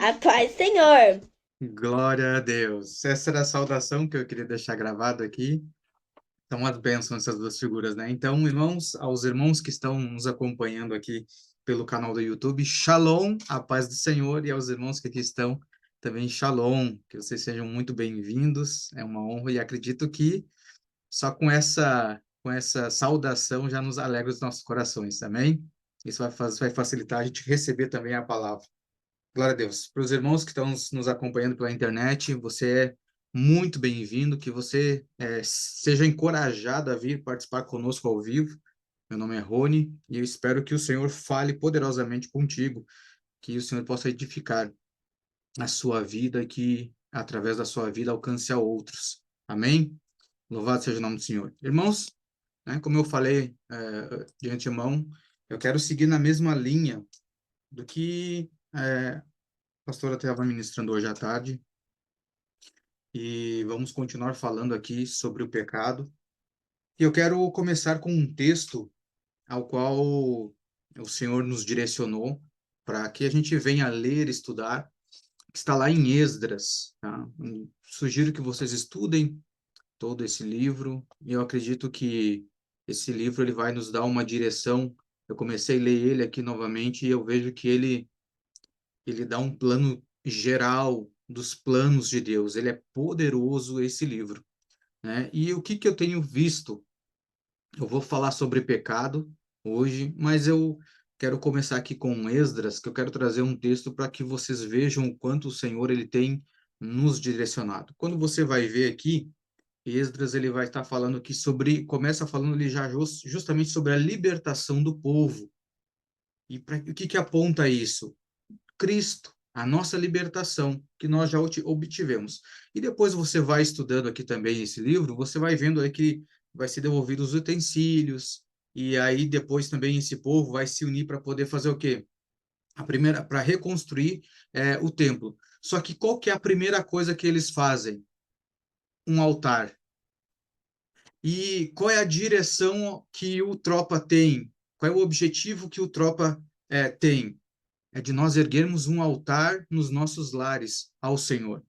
A paz, Senhor. Glória a Deus. Essa era a saudação que eu queria deixar gravado aqui. São as bênçãos, essas duas figuras, né? Então, irmãos, aos irmãos que estão nos acompanhando aqui pelo canal do YouTube, Shalom, a paz do Senhor, e aos irmãos que aqui estão também, Shalom, que vocês sejam muito bem-vindos. É uma honra e acredito que só com essa saudação já nos alegra os nossos corações, amém? Isso vai facilitar a gente receber também a palavra. Glória a Deus. Para os irmãos que estão nos acompanhando pela internet, você é muito bem-vindo, que você seja encorajado a vir participar conosco ao vivo. Meu nome é Rony e eu espero que o Senhor fale poderosamente contigo, que o Senhor possa edificar a sua vida e que, através da sua vida, alcance a outros. Amém? Louvado seja o nome do Senhor. Irmãos, né, como eu falei de antemão, eu quero seguir na mesma linha do que a pastora estava ministrando hoje à tarde, e vamos continuar falando aqui sobre o pecado. E eu quero começar com um texto ao qual o Senhor nos direcionou para que a gente venha ler, estudar, que está lá em Esdras, tá? Sugiro que vocês estudem todo esse livro, e eu acredito que esse livro ele vai nos dar uma direção. Eu comecei a ler ele aqui novamente e eu vejo que ele dá um plano geral dos planos de Deus. Ele é poderoso, esse livro, né? E o que que eu tenho visto? Eu vou falar sobre pecado hoje, mas eu quero começar aqui com Esdras, que eu quero trazer um texto para que vocês vejam o quanto o Senhor ele tem nos direcionado. Quando você vai ver aqui, Esdras ele vai estar falando aqui sobre, começa falando ali já justamente sobre a libertação do povo. E o que que aponta isso? Cristo, a nossa libertação, que nós já obtivemos. E depois você vai estudando aqui também esse livro, você vai vendo aí que vai ser devolvidos os utensílios, e aí depois também esse povo vai se unir para poder fazer o quê? A primeira, para reconstruir o templo. Só que qual que é a primeira coisa que eles fazem? Um altar. E qual é a direção que o tropa tem? Qual é o objetivo que o tropa tem? É de nós erguermos um altar nos nossos lares ao Senhor.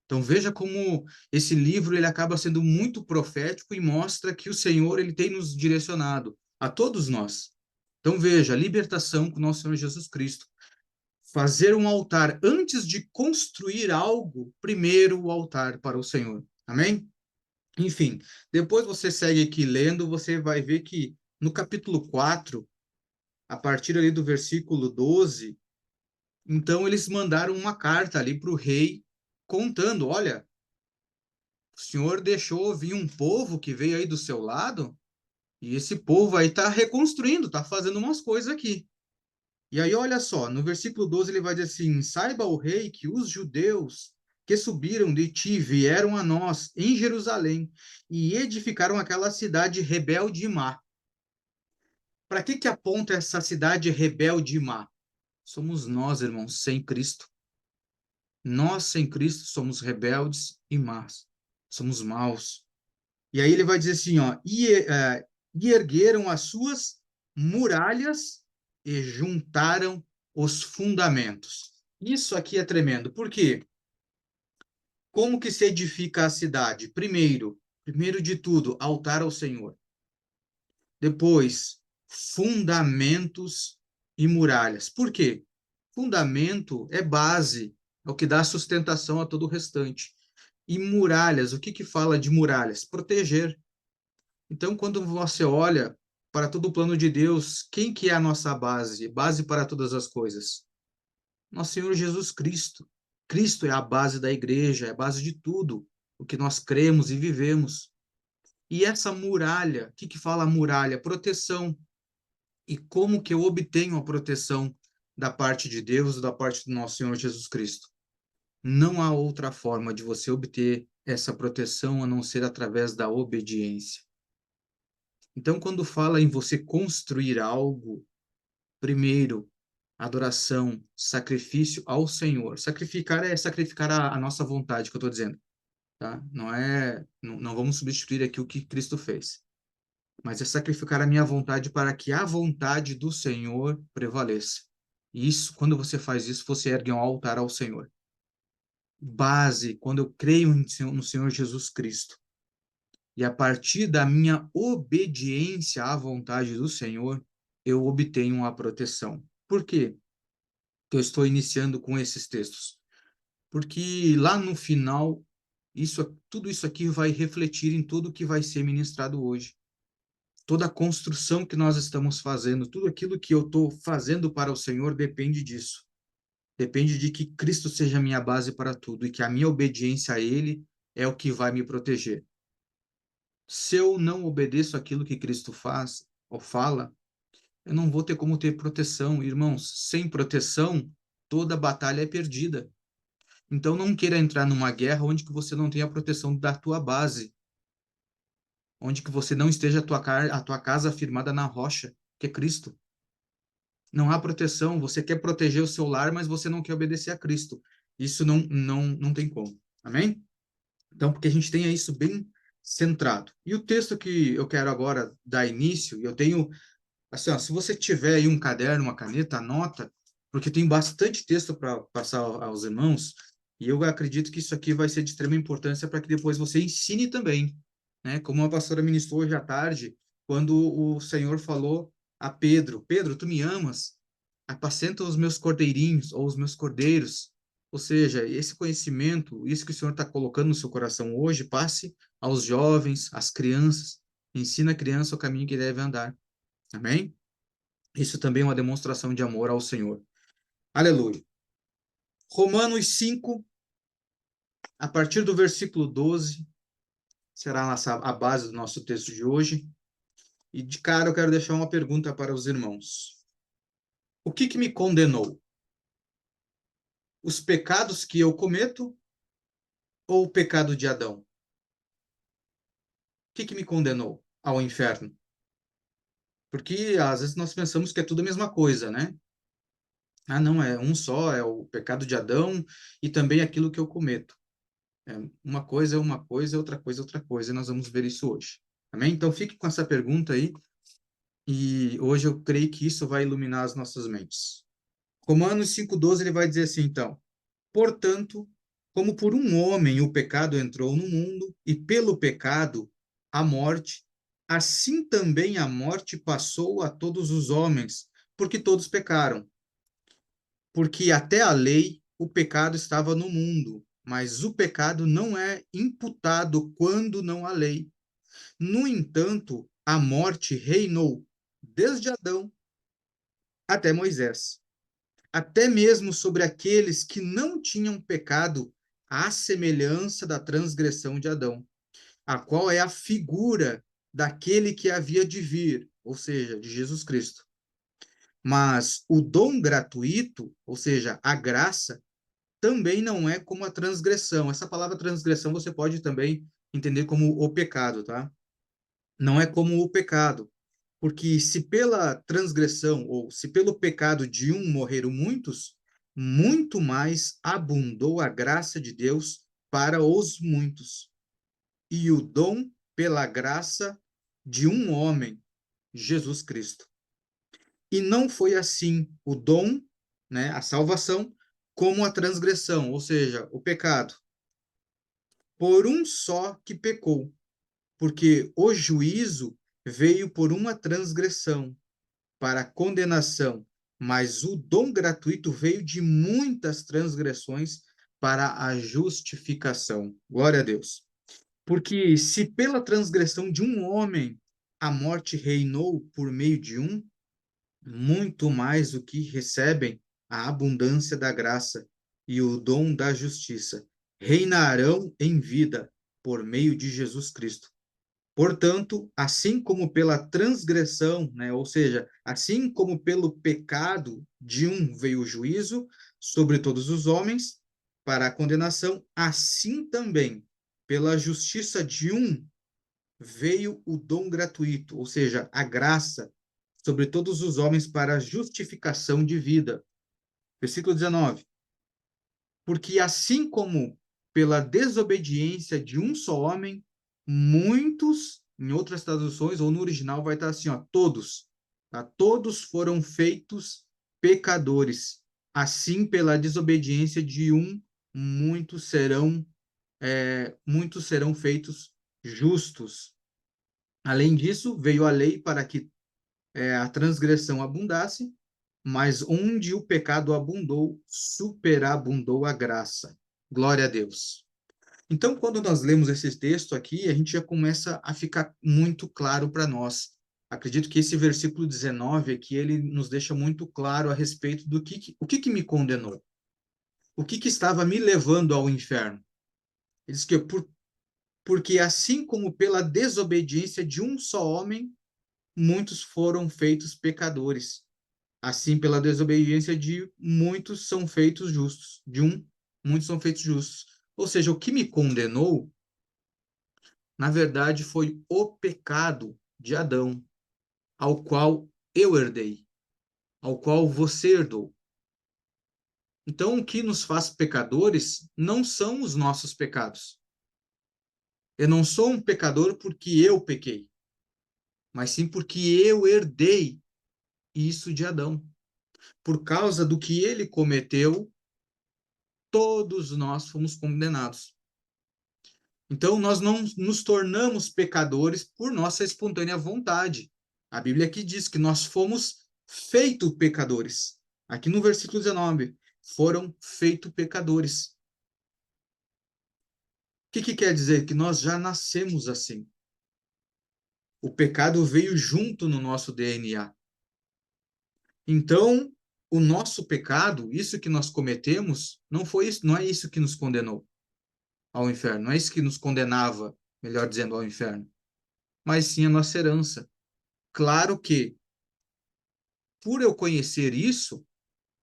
Então veja como esse livro ele acaba sendo muito profético e mostra que o Senhor ele tem nos direcionado a todos nós. Então veja, a libertação com o nosso Senhor Jesus Cristo. Fazer um altar antes de construir algo, primeiro o altar para o Senhor. Amém? Enfim, depois você segue aqui lendo, você vai ver que no capítulo 4, a partir ali do versículo 12, então eles mandaram uma carta ali para o rei contando, olha, o senhor deixou vir um povo que veio aí do seu lado e esse povo aí está reconstruindo, está fazendo umas coisas aqui. E aí olha só, no versículo 12 ele vai dizer assim, saiba o rei que os judeus que subiram de ti vieram a nós em Jerusalém e edificaram aquela cidade rebelde e má. Para que que aponta essa cidade rebelde e má? Somos nós, irmãos, sem Cristo. Nós, sem Cristo, somos rebeldes e más. Somos maus. E aí ele vai dizer assim, ó, e ergueram as suas muralhas e juntaram os fundamentos. Isso aqui é tremendo. Por quê? Como que se edifica a cidade? Primeiro de tudo, altar ao Senhor. Depois, fundamentos e muralhas. Por quê? Fundamento é base, é o que dá sustentação a todo o restante. E muralhas, o que que fala de muralhas? Proteger. Então, quando você olha para todo o plano de Deus, quem que é a nossa base? Base para todas as coisas. Nosso Senhor Jesus Cristo. Cristo é a base da igreja, é a base de tudo o que nós cremos e vivemos. E essa muralha, o que que fala a muralha? Proteção. E como que eu obtenho a proteção da parte de Deus, da parte do nosso Senhor Jesus Cristo? Não há outra forma de você obter essa proteção a não ser através da obediência. Então, quando fala em você construir algo, primeiro, adoração, sacrifício ao Senhor. Sacrificar é sacrificar a nossa vontade, que eu estou dizendo, tá? Não vamos substituir aqui o que Cristo fez, mas é sacrificar a minha vontade para que a vontade do Senhor prevaleça. E isso, quando você faz isso, você ergue um altar ao Senhor. Base, quando eu creio no Senhor Jesus Cristo, e a partir da minha obediência à vontade do Senhor, eu obtenho a proteção. Por quê que eu estou iniciando com esses textos? Porque lá no final, tudo isso aqui vai refletir em tudo que vai ser ministrado hoje. Toda a construção que nós estamos fazendo, tudo aquilo que eu estou fazendo para o Senhor depende disso. Depende de que Cristo seja a minha base para tudo e que a minha obediência a Ele é o que vai me proteger. Se eu não obedeço aquilo que Cristo faz ou fala, eu não vou ter como ter proteção. Irmãos, sem proteção, toda batalha é perdida. Então não queira entrar numa guerra onde que você não tenha a proteção da tua base, onde que você não esteja a tua casa firmada na rocha, que é Cristo. Não há proteção, você quer proteger o seu lar, mas você não quer obedecer a Cristo. Isso não tem como. Amém? Então, porque a gente tenha isso bem centrado. E o texto que eu quero agora dar início, eu tenho, assim, ó, se você tiver aí um caderno, uma caneta, anota, porque tem bastante texto para passar aos irmãos, e eu acredito que isso aqui vai ser de extrema importância para que depois você ensine também, né? Como a pastora ministrou hoje à tarde, quando o Senhor falou a Pedro: Pedro, tu me amas? Apacenta os meus cordeirinhos ou os meus cordeiros. Ou seja, esse conhecimento, isso que o Senhor está colocando no seu coração hoje, passe aos jovens, às crianças. Ensina a criança o caminho que deve andar. Amém? Isso também é uma demonstração de amor ao Senhor. Aleluia. Romanos 5, a partir do versículo 12, será a base do nosso texto de hoje. E de cara eu quero deixar uma pergunta para os irmãos. O que me condenou? Os pecados que eu cometo ou o pecado de Adão? O que me condenou ao inferno? Porque às vezes nós pensamos que é tudo a mesma coisa, né? Ah, não, é um só, é o pecado de Adão e também aquilo que eu cometo. É uma coisa, é outra coisa, e nós vamos ver isso hoje. Amém? Então fique com essa pergunta aí, e hoje eu creio que isso vai iluminar as nossas mentes. Romanos 5,12, ele vai dizer assim, então: portanto, como por um homem o pecado entrou no mundo, e pelo pecado a morte, assim também a morte passou a todos os homens, porque todos pecaram. Porque até a lei o pecado estava no mundo, mas o pecado não é imputado quando não há lei. No entanto, a morte reinou desde Adão até Moisés, até mesmo sobre aqueles que não tinham pecado, à semelhança da transgressão de Adão, a qual é a figura daquele que havia de vir, ou seja, de Jesus Cristo. Mas o dom gratuito, ou seja, a graça, também não é como a transgressão. Essa palavra transgressão você pode também entender como o pecado, tá? Não é como o pecado, porque se pela transgressão ou se pelo pecado de um morreram muitos, muito mais abundou a graça de Deus para os muitos. E o dom pela graça de um homem, Jesus Cristo. E não foi assim o dom, né, a salvação, como a transgressão, ou seja, o pecado. Por um só que pecou, porque o juízo veio por uma transgressão para a condenação, mas o dom gratuito veio de muitas transgressões para a justificação. Glória a Deus. Porque se pela transgressão de um homem a morte reinou por meio de um, muito mais o que recebem a abundância da graça e o dom da justiça reinarão em vida por meio de Jesus Cristo. Portanto, assim como pela transgressão, né, ou seja, assim como pelo pecado de um veio o juízo sobre todos os homens para a condenação, assim também pela justiça de um veio o dom gratuito, ou seja, a graça sobre todos os homens para a justificação de vida. Versículo 19. Porque assim como pela desobediência de um só homem, muitos, em outras traduções, ou no original vai estar assim, ó, todos, tá? Todos foram feitos pecadores. Assim, pela desobediência de um, muitos serão feitos justos. Além disso, veio a lei para que a transgressão abundasse, mas onde o pecado abundou, superabundou a graça. Glória a Deus. Então, quando nós lemos esse texto aqui, a gente já começa a ficar muito claro para nós. Acredito que esse versículo 19 aqui, ele nos deixa muito claro a respeito do que me condenou. O que estava me levando ao inferno. Ele diz que porque assim como pela desobediência de um só homem, muitos foram feitos pecadores. Assim, pela desobediência de muitos são feitos justos. De um, muitos são feitos justos. Ou seja, o que me condenou, na verdade, foi o pecado de Adão, ao qual eu herdei, ao qual você herdou. Então, o que nos faz pecadores não são os nossos pecados. Eu não sou um pecador porque eu pequei, mas sim porque eu herdei isso de Adão. Por causa do que ele cometeu, todos nós fomos condenados. Então, nós não nos tornamos pecadores por nossa espontânea vontade. A Bíblia aqui diz que nós fomos feitos pecadores. Aqui no versículo 19, foram feitos pecadores. O que quer dizer? Que nós já nascemos assim. O pecado veio junto no nosso DNA. Então, o nosso pecado, isso que nós cometemos, não é isso que nos condenou ao inferno, não é isso que nos condenava, melhor dizendo, ao inferno, mas sim a nossa herança. Claro que, por eu conhecer isso,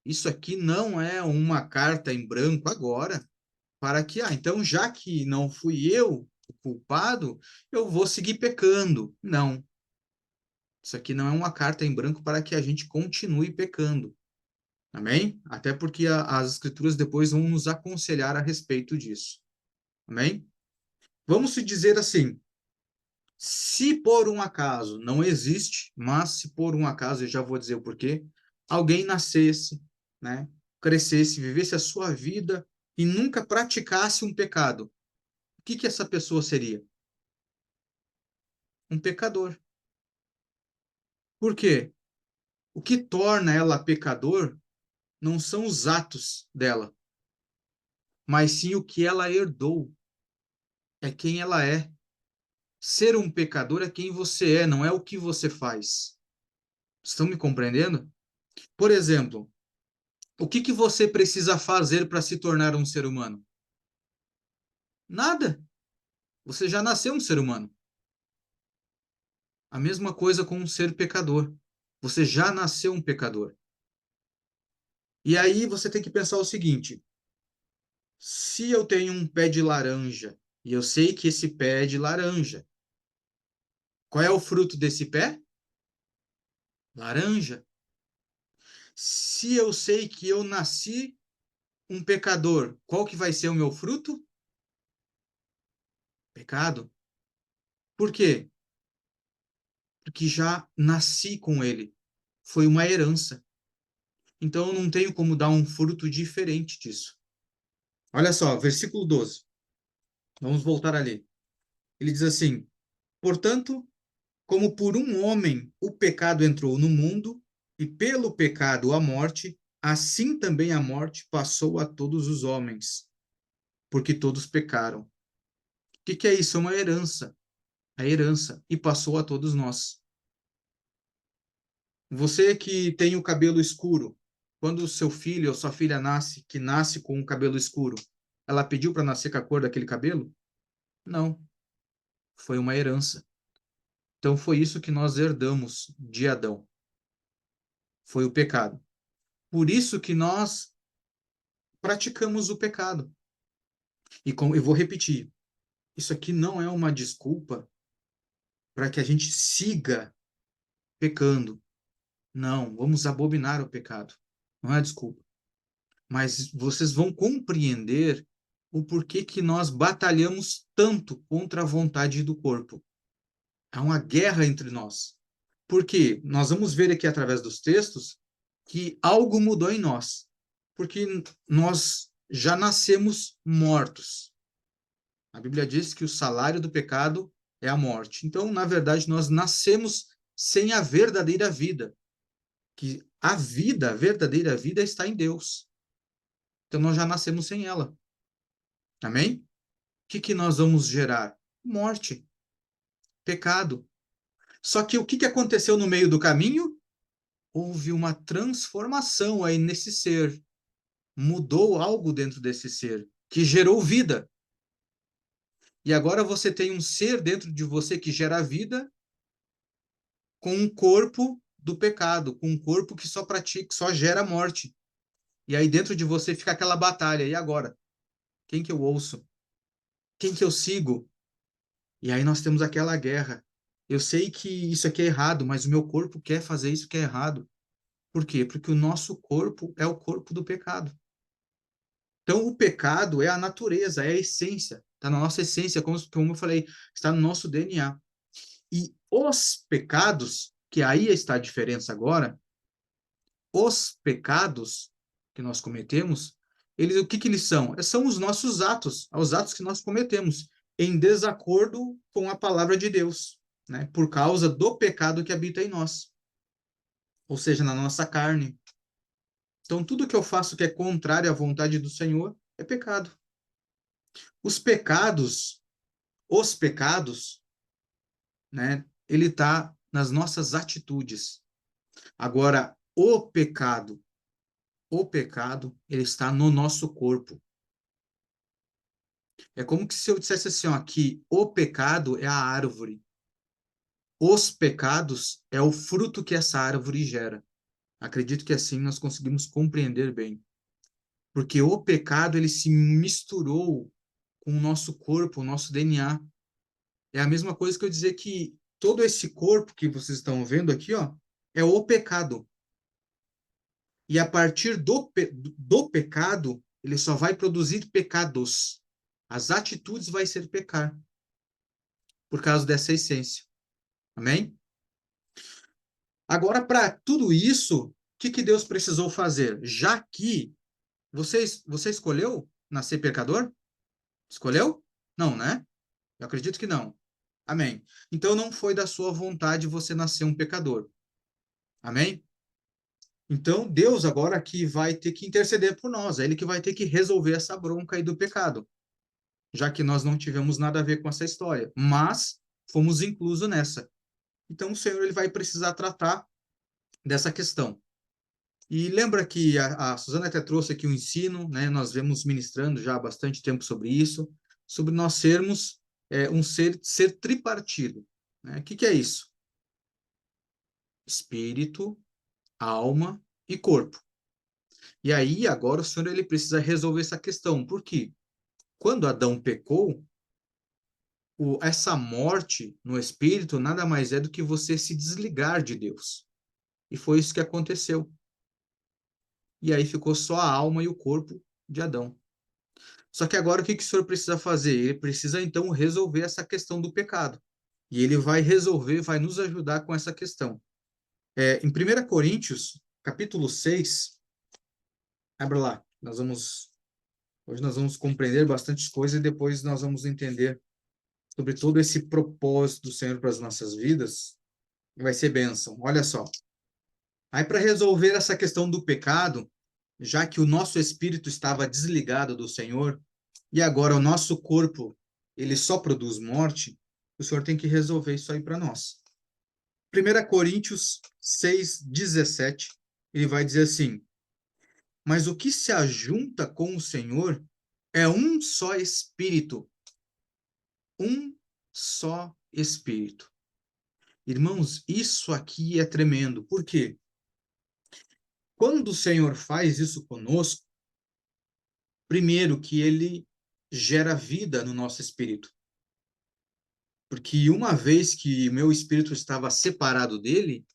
isso aqui não é uma carta em branco agora, para que, então, já que não fui eu o culpado, eu vou seguir pecando. Não. Isso aqui não é uma carta em branco para que a gente continue pecando. Amém? Até porque as escrituras depois vão nos aconselhar a respeito disso. Amém? Vamos se dizer assim, se por um acaso, não existe, mas se por um acaso, eu já vou dizer o porquê, alguém nascesse, né, crescesse, vivesse a sua vida e nunca praticasse um pecado, o que essa pessoa seria? Um pecador. Por quê? O que torna ela pecador não são os atos dela, mas sim o que ela herdou, é quem ela é. Ser um pecador é quem você é, não é o que você faz. Estão me compreendendo? Por exemplo, o que você precisa fazer para se tornar um ser humano? Nada. Você já nasceu um ser humano. A mesma coisa com um ser pecador. Você já nasceu um pecador. E aí você tem que pensar o seguinte: se eu tenho um pé de laranja e eu sei que esse pé é de laranja, qual é o fruto desse pé? Laranja. Se eu sei que eu nasci um pecador, qual que vai ser o meu fruto? Pecado. Por quê? Porque já nasci com ele. Foi uma herança. Então eu não tenho como dar um fruto diferente disso. Olha só, versículo 12. Vamos voltar ali. Ele diz assim: portanto, como por um homem o pecado entrou no mundo, e pelo pecado a morte, assim também a morte passou a todos os homens, porque todos pecaram. O que é isso? É uma herança. A herança. E passou a todos nós. Você que tem o cabelo escuro, quando o seu filho ou sua filha nasce, que nasce com o cabelo escuro, ela pediu para nascer com a cor daquele cabelo? Não. Foi uma herança. Então foi isso que nós herdamos de Adão. Foi o pecado. Por isso que nós praticamos o pecado. E como eu vou repetir, isso aqui não é uma desculpa para que a gente siga pecando. Não, vamos abominar o pecado. Não é desculpa. Mas vocês vão compreender o porquê que nós batalhamos tanto contra a vontade do corpo. Há uma guerra entre nós. Porque nós vamos ver aqui através dos textos que algo mudou em nós, porque nós já nascemos mortos. A Bíblia diz que o salário do pecado é a morte. Então, na verdade, nós nascemos sem a verdadeira vida, que a vida, a verdadeira vida está em Deus. Então, nós já nascemos sem ela. Amém? O que nós vamos gerar? Morte, pecado. Só que o que aconteceu no meio do caminho? Houve uma transformação aí nesse ser. Mudou algo dentro desse ser, que gerou vida. E agora você tem um ser dentro de você que gera vida com um corpo do pecado, com um corpo que só pratica, só gera morte. E aí dentro de você fica aquela batalha. E agora? Quem que eu ouço? Quem que eu sigo? E aí nós temos aquela guerra. Eu sei que isso aqui é errado, mas o meu corpo quer fazer isso que é errado. Por quê? Porque o nosso corpo é o corpo do pecado. Então, o pecado é a natureza, é a essência. Está na nossa essência, como eu falei, está no nosso DNA. E os pecados, que aí está a diferença agora, os pecados que nós cometemos, o que eles são? São os nossos atos, os atos que nós cometemos, em desacordo com a palavra de Deus, né? Por causa do pecado que habita em nós, ou seja, na nossa carne. Então, tudo que eu faço que é contrário à vontade do Senhor é pecado. Os pecados, os pecados, né? Ele está nas nossas atitudes. Agora, o pecado, ele está no nosso corpo. É como que se eu dissesse assim, ó, que o pecado é a árvore. Os pecados é o fruto que essa árvore gera. Acredito que assim nós conseguimos compreender bem. Porque o pecado, ele se misturou com o nosso corpo, o nosso DNA. É a mesma coisa que eu dizer que todo esse corpo que vocês estão vendo aqui, ó, é o pecado. E a partir do pecado, ele só vai produzir pecados. As atitudes vai ser pecar, por causa dessa essência. Amém? Agora, para tudo isso, o que Deus precisou fazer? Já que você escolheu nascer pecador? Escolheu? Não, né? Eu acredito que não. Amém. Então não foi da sua vontade você nascer um pecador. Amém? Então Deus agora que vai ter que interceder por nós, é Ele que vai ter que resolver essa bronca aí do pecado, já que nós não tivemos nada a ver com essa história, mas fomos inclusos nessa. Então o Senhor ele vai precisar tratar dessa questão. E lembra que a Suzana até trouxe aqui um ensino, né? Nós vemos ministrando já há bastante tempo sobre isso, sobre nós sermos um ser tripartido. Né? O que é isso? Espírito, alma e corpo. E aí, agora, o Senhor ele precisa resolver essa questão. Por quê? Quando Adão pecou, essa morte no espírito nada mais é do que você se desligar de Deus. E foi isso que aconteceu. E aí ficou só a alma e o corpo de Adão. Só que agora o que o Senhor precisa fazer? Ele precisa então resolver essa questão do pecado. E ele vai resolver, vai nos ajudar com essa questão. Em 1 Coríntios, capítulo 6, abra lá. Hoje nós vamos compreender bastante coisa e depois nós vamos entender sobre todo esse propósito do Senhor para as nossas vidas. Vai ser bênção. Olha só. Aí, para resolver essa questão do pecado, já que o nosso espírito estava desligado do Senhor e agora o nosso corpo ele só produz morte, o Senhor tem que resolver isso aí para nós. 1 Coríntios 6:17, ele vai dizer assim: mas o que se ajunta com o Senhor é um só espírito. Um só espírito. Irmãos, isso aqui é tremendo. Por quê? Quando o Senhor faz isso conosco, primeiro que ele gera vida no nosso espírito. Porque uma vez que meu espírito estava separado dele,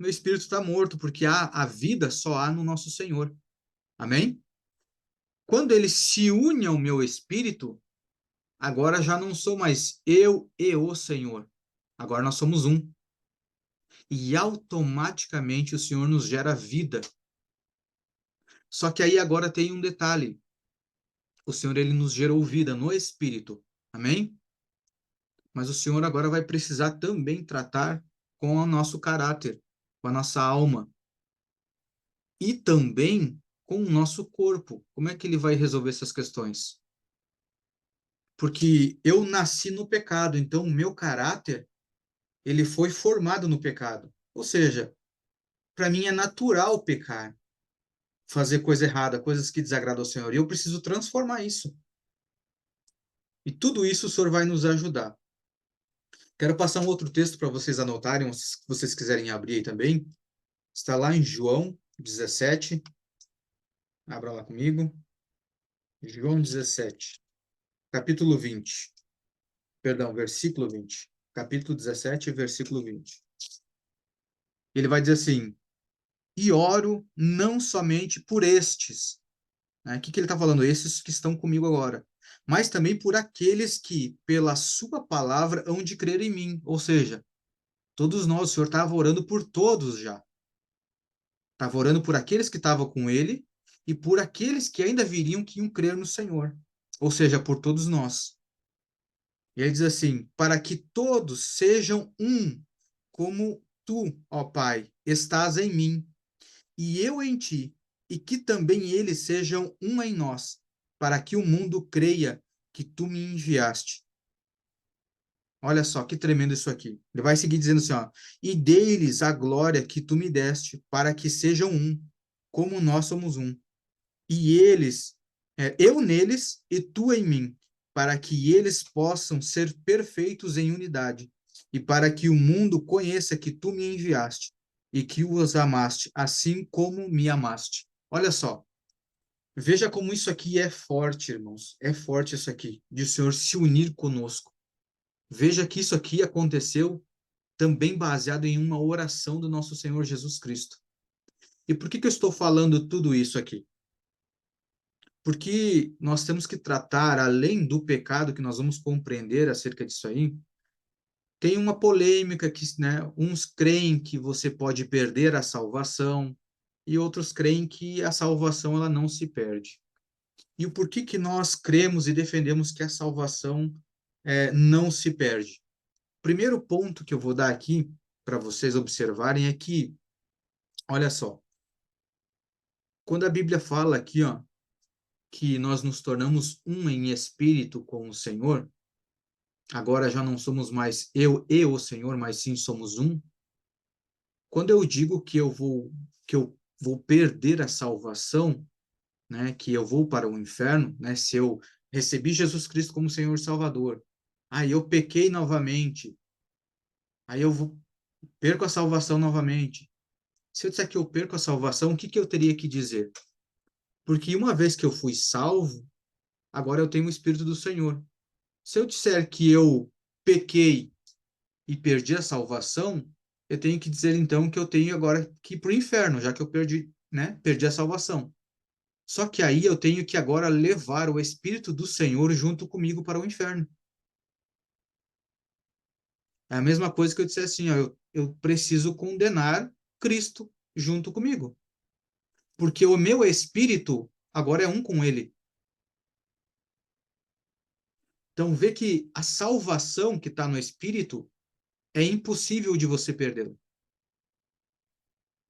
meu espírito está morto, porque a vida só há no nosso Senhor. Amém? Quando ele se une ao meu espírito, agora já não sou mais eu e o Senhor. Agora nós somos um. E automaticamente o Senhor nos gera vida Só que aí agora tem um detalhe. O Senhor, ele nos gerou vida no Espírito. Amém? Mas o Senhor agora vai precisar também tratar com o nosso caráter, com a nossa alma e também com o nosso corpo. Como é que ele vai resolver essas questões? Porque eu nasci no pecado, então o meu caráter, ele foi formado no pecado. Ou seja, para mim é natural pecar, fazer coisa errada, coisas que desagradam ao Senhor. E eu preciso transformar isso. E tudo isso o Senhor vai nos ajudar. Quero passar um outro texto para vocês anotarem, se vocês quiserem abrir aí também. Está lá em João 17. Abra lá comigo. João 17, capítulo 20. Perdão, versículo 20. Capítulo 17, versículo 20. Ele vai dizer assim: E oro não somente por estes, né? O que ele está falando? Esses que estão comigo agora, mas também por aqueles que, pela sua palavra, hão de crer em mim. Ou seja, todos nós, o Senhor estava orando por todos já. Estava orando por aqueles que estavam com ele e por aqueles que ainda viriam que iam crer no Senhor. Ou seja, por todos nós. E ele diz assim: para que todos sejam um, como tu, ó Pai, estás em mim e eu em ti, e que também eles sejam um em nós, para que o mundo creia que tu me enviaste. Olha só que tremendo isso aqui. Ele vai seguir dizendo assim, ó: e dei-lhes a glória que tu me deste, para que sejam um, como nós somos um. E eles, eu neles e tu em mim, para que eles possam ser perfeitos em unidade, e para que o mundo conheça que tu me enviaste e que os amaste, assim como me amaste. Olha só, veja como isso aqui é forte, irmãos. É forte isso aqui, de o Senhor se unir conosco. Veja que isso aqui aconteceu também baseado em uma oração do nosso Senhor Jesus Cristo. E por que eu estou falando tudo isso aqui? Porque nós temos que tratar, além do pecado que nós vamos compreender acerca disso aí, tem uma polêmica que, né, uns creem que você pode perder a salvação e outros creem que a salvação ela não se perde. E o porquê que nós cremos e defendemos que a salvação não se perde? Primeiro ponto que eu vou dar aqui para vocês observarem é que, olha só, quando a Bíblia fala aqui, ó, que nós nos tornamos um em espírito com o Senhor, agora já não somos mais eu e o Senhor, mas sim somos um. Quando eu digo que eu vou perder a salvação, né, que eu vou para o inferno, né, se eu recebi Jesus Cristo como Senhor e Salvador, aí eu pequei novamente, aí perco a salvação novamente. Se eu disser que eu perco a salvação, o que que eu teria que dizer? Porque uma vez que eu fui salvo, agora eu tenho o Espírito do Senhor. Se eu disser que eu pequei e perdi a salvação, eu tenho que dizer então que eu tenho agora que ir para o inferno, já que eu perdi, né? Perdi a salvação. Só que aí eu tenho que agora levar o Espírito do Senhor junto comigo para o inferno. É a mesma coisa que eu disser assim, ó, eu preciso condenar Cristo junto comigo, porque o meu espírito agora é um com ele. Então vê que a salvação que está no espírito é impossível de você perder.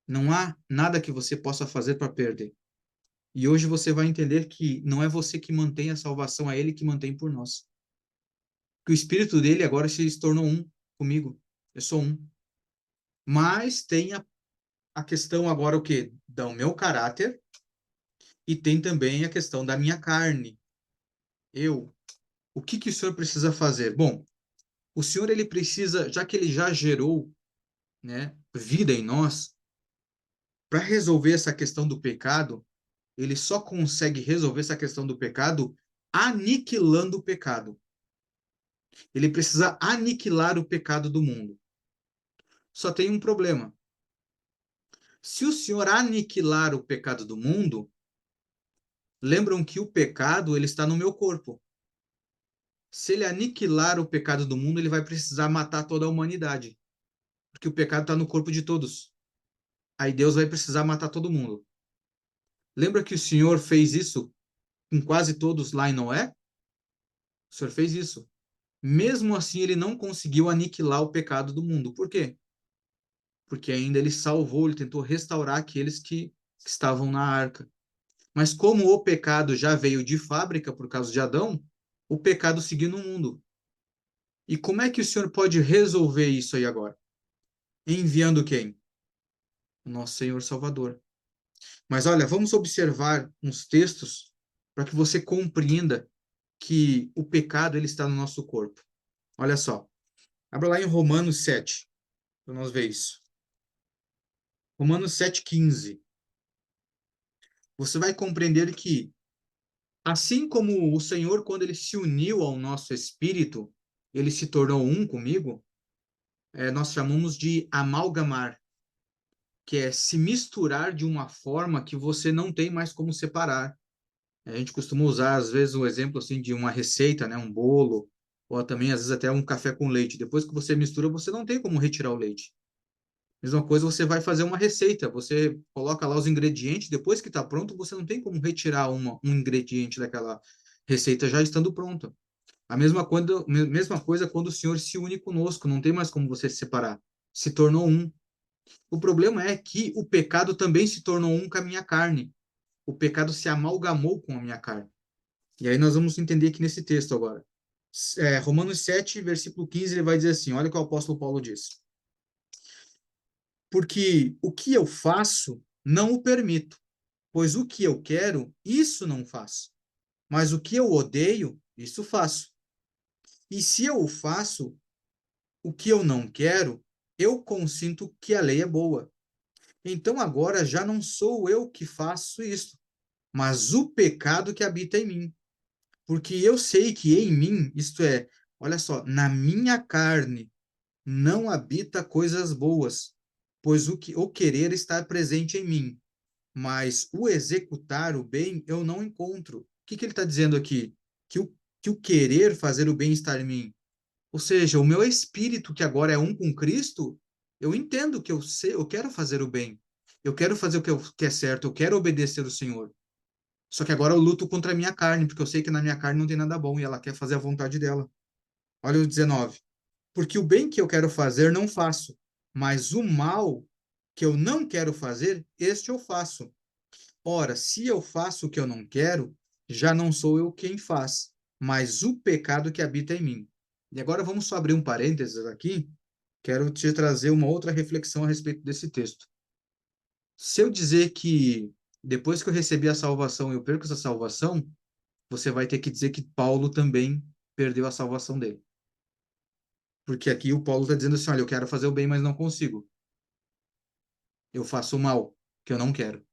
Não há nada que você possa fazer para perder. E hoje você vai entender que não é você que mantém a salvação, é Ele que mantém por nós. Que o Espírito dele agora se tornou um comigo. Eu sou um. Mas tem a questão agora o quê? Do meu caráter e tem também a questão da minha carne. Eu. O que que o Senhor precisa fazer? Bom, o Senhor ele precisa, já que ele já gerou, né, vida em nós, para resolver essa questão do pecado, ele só consegue resolver essa questão do pecado aniquilando o pecado. Ele precisa aniquilar o pecado do mundo. Só tem um problema. Se o Senhor aniquilar o pecado do mundo, lembram que o pecado ele está no meu corpo. Se ele aniquilar o pecado do mundo, ele vai precisar matar toda a humanidade, porque o pecado está no corpo de todos. Aí Deus vai precisar matar todo mundo. Lembra que o Senhor fez isso com quase todos lá em Noé? O Senhor fez isso. Mesmo assim, ele não conseguiu aniquilar o pecado do mundo. Por quê? Porque ainda ele salvou, ele tentou restaurar aqueles que estavam na arca. Mas como o pecado já veio de fábrica por causa de Adão, o pecado seguiu no mundo. E como é que o Senhor pode resolver isso aí agora? Enviando quem? O nosso Senhor Salvador. Mas olha, vamos observar uns textos para que você compreenda que o pecado ele está no nosso corpo. Olha só. Abra lá em Romanos 7, para nós ver isso. Romanos 7,15. Você vai compreender que, assim como o Senhor, quando ele se uniu ao nosso espírito, ele se tornou um comigo, nós chamamos de amalgamar, que é se misturar de uma forma que você não tem mais como separar. A gente costuma usar, às vezes, o exemplo assim, de uma receita, né? Um bolo, ou também, às vezes, até um café com leite. Depois que você mistura, você não tem como retirar o leite. Mesma coisa, você vai fazer uma receita, você coloca lá os ingredientes, depois que está pronto, você não tem como retirar um ingrediente daquela receita já estando pronta. A mesma coisa quando o Senhor se une conosco, não tem mais como você se separar. Se tornou um. O problema é que o pecado também se tornou um com a minha carne. O pecado se amalgamou com a minha carne. E aí nós vamos entender aqui nesse texto agora. Romanos 7, versículo 15, ele vai dizer assim, olha o que o apóstolo Paulo diz. Porque o que eu faço, não o permito, pois o que eu quero, isso não faço. Mas o que eu odeio, isso faço. E se eu o faço, o que eu não quero, eu consinto que a lei é boa. Então agora já não sou eu que faço isto, mas o pecado que habita em mim. Porque eu sei que em mim, isto é, olha só, na minha carne, não habita coisas boas, pois o querer está presente em mim, mas o executar o bem eu não encontro. O que ele está dizendo aqui? Que que o querer fazer o bem está em mim. Ou seja, o meu espírito, que agora é um com Cristo, eu entendo que eu sei, eu quero fazer o bem. Eu quero fazer que é certo, eu quero obedecer o Senhor. Só que agora eu luto contra a minha carne, porque eu sei que na minha carne não tem nada bom e ela quer fazer a vontade dela. Olha o 19. Porque o bem que eu quero fazer não faço, mas o mal que eu não quero fazer, este eu faço. Ora, se eu faço o que eu não quero, já não sou eu quem faz, mas o pecado que habita em mim. E agora vamos só abrir um parênteses aqui. Quero te trazer uma outra reflexão a respeito desse texto. Se eu dizer que depois que eu recebi a salvação eu perco essa salvação, você vai ter que dizer que Paulo também perdeu a salvação dele. Porque aqui o Paulo está dizendo assim: olha, eu quero fazer o bem, mas não consigo. Eu faço o mal, que eu não quero.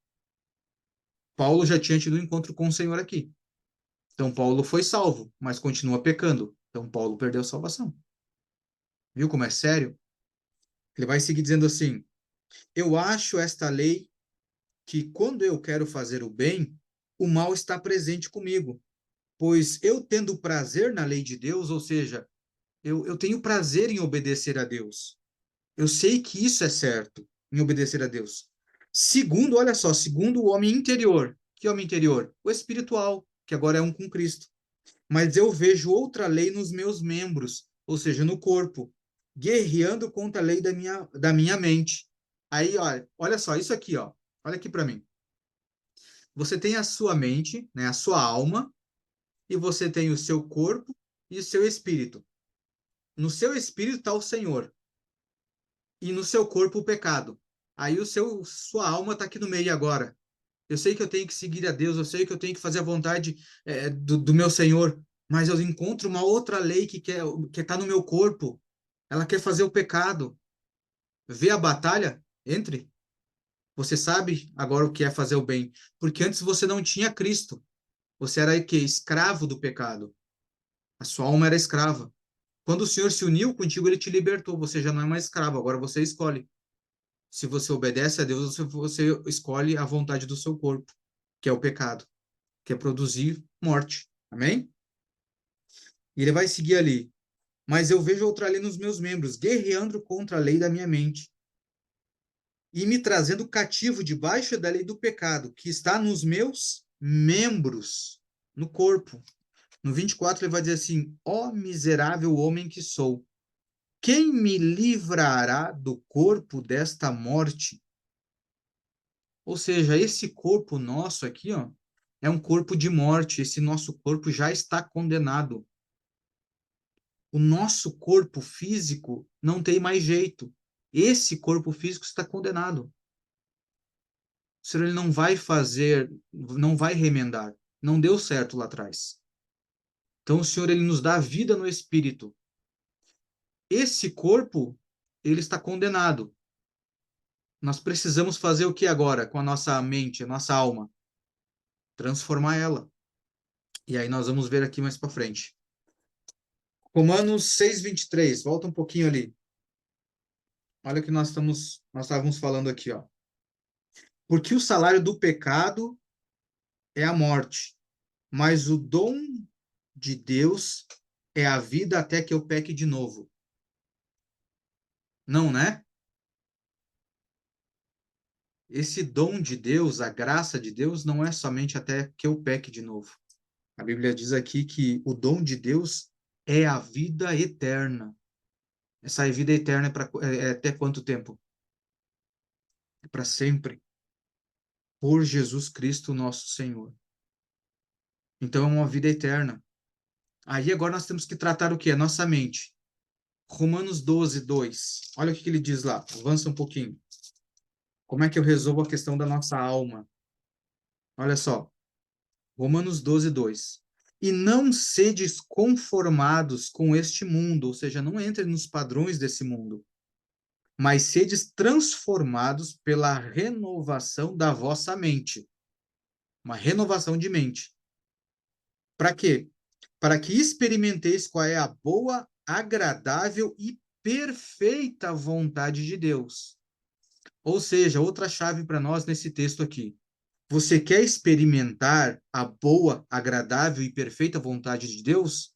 Paulo já tinha tido um encontro com o Senhor aqui. Então Paulo foi salvo, mas continua pecando. Então Paulo perdeu a salvação. Viu como é sério? Ele vai seguir dizendo assim: eu acho esta lei que quando eu quero fazer o bem, o mal está presente comigo. Pois eu tendo prazer na lei de Deus, ou seja, eu tenho prazer em obedecer a Deus. Eu sei que isso é certo, em obedecer a Deus. Segundo, olha só, segundo o homem interior. Que homem interior? O espiritual, que agora é um com Cristo. Mas eu vejo outra lei nos meus membros, ou seja, no corpo, guerreando contra a lei da minha mente. Aí, olha só, isso aqui, ó. Olha aqui para mim. Você tem a sua mente, né, a sua alma, e você tem o seu corpo e o seu espírito. No seu espírito está o Senhor, e no seu corpo o pecado. Aí sua alma está aqui no meio agora. Eu sei que eu tenho que seguir a Deus, eu sei que eu tenho que fazer a vontade do meu Senhor, mas eu encontro uma outra lei que está no meu corpo. Ela quer fazer o pecado. Vê a batalha? Entre. Você sabe agora o que é fazer o bem, porque antes você não tinha Cristo. Você era o quê? Escravo do pecado. A sua alma era escrava. Quando o Senhor se uniu contigo, ele te libertou. Você já não é mais escravo, agora você escolhe. Se você obedece a Deus, você escolhe a vontade do seu corpo, que é o pecado, que é produzir morte. Amém? E ele vai seguir ali. Mas eu vejo outra lei nos meus membros, guerreando contra a lei da minha mente. e me trazendo cativo debaixo da lei do pecado, que está nos meus membros, no corpo. No 24 ele vai dizer assim: ó miserável homem que sou, quem me livrará do corpo desta morte? Ou seja, esse corpo nosso aqui, ó, é um corpo de morte. Esse nosso corpo já está condenado. O nosso corpo físico não tem mais jeito. Esse corpo físico está condenado. O Senhor ele não vai fazer, não vai remendar. Não deu certo lá atrás. Então o Senhor ele nos dá vida no espírito. Esse corpo, ele está condenado. Nós precisamos fazer o que agora com a nossa mente, a nossa alma? Transformar ela. E aí nós vamos ver aqui mais para frente. Romanos 6:23, volta um pouquinho ali. Olha o que nós estávamos falando aqui, ó. Porque o salário do pecado é a morte, mas o dom de Deus é a vida até que eu peque de novo. Não, né? Esse dom de Deus, a graça de Deus, não é somente até que eu peque de novo. A Bíblia diz aqui que o dom de Deus é a vida eterna. Essa vida eterna é até quanto tempo? É para sempre. Por Jesus Cristo, nosso Senhor. Então é uma vida eterna. Aí agora nós temos que tratar o quê? A nossa mente. Romanos 12:2. Olha o que ele diz lá. Avança um pouquinho. Como é que eu resolvo a questão da nossa alma? Olha só. Romanos 12:2. E não sedes conformados com este mundo, ou seja, não entrem nos padrões desse mundo, mas sedes transformados pela renovação da vossa mente. Uma renovação de mente. Para quê? Para que experimenteis qual é a boa, agradável e perfeita vontade de Deus. Ou seja, outra chave para nós nesse texto aqui. Você quer experimentar a boa, agradável e perfeita vontade de Deus?